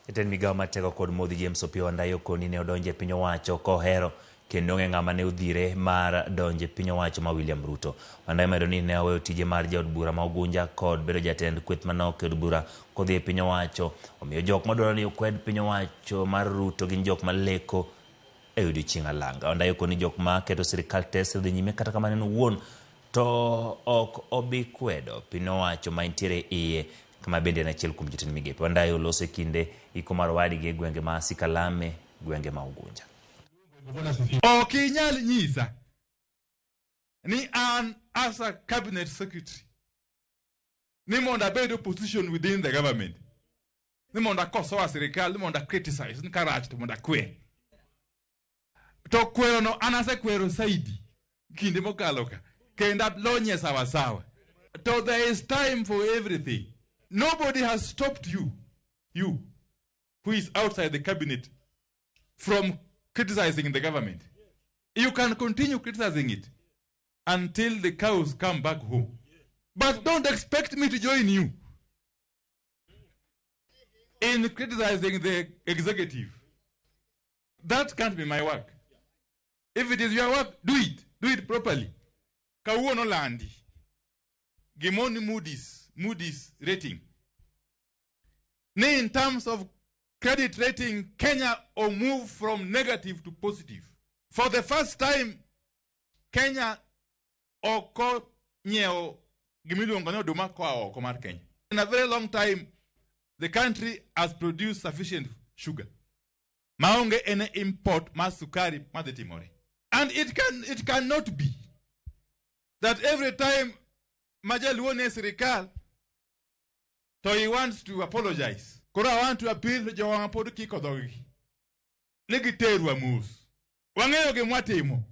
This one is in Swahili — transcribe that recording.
Jatend migawo mateko kod modhi James Opiyo Wandayi okoni ne odonje piny owacho kohero kendo ng'ama ne udhire mar donje piny owacho ma William Ruto. Wandayi medo ni ne oweyo tije mar jaod bura ma Ogunja kod bedo jatend kweth manok od bura kodhi e piny owacho. Omiyo jok madwaro ni okwed piny owacho mar Ruto gin jok maleko e odiochieng' alanga. Wandayi okoni jok ma keto sirkal tese dhi nyime kata kamano en owuon to ok obi kwedo piny owacho ma intiere iye kama bende en achiel kuom jotend migepe. Wandayi oloso kinde iko mar wadgi e gwenge ma Sikalame, gwenge ma Ogunja. Ok inyal nyisa ni an as a cabinet secretary ni mondo abed opposition within the government, ni mondo akosoa sirkal, ni mondo criticize, ni karach to mondo akwer. To kwero no an asekwero saidi kinde mokalo ka kendo lonye sawa sawa. So there is time for everything. Nobody has stopped you who is outside the cabinet from criticizing the government. You can continue criticizing it until the cows come back home. But don't expect me to join you in criticizing the executive. That can't be my work. If it is your work, do it. Do it properly. Kawuono landi. Gimoni Moody's rating. In terms of credit rating, Kenya will move from negative to positive. For the first time, Kenya oko nyeo gimiluongo ni oduma kwa oko mar Kenya. In a very long time, the country has produced sufficient sugar. Maonge ene import mas sukari madhitimore. And it cannot be that every time Joluo ne sirkal, so he wants to apologize. Kora I want to appeal to Jawang pod kiko dhogi. Legiterwa mus. Wang'eyo gi mwatimo.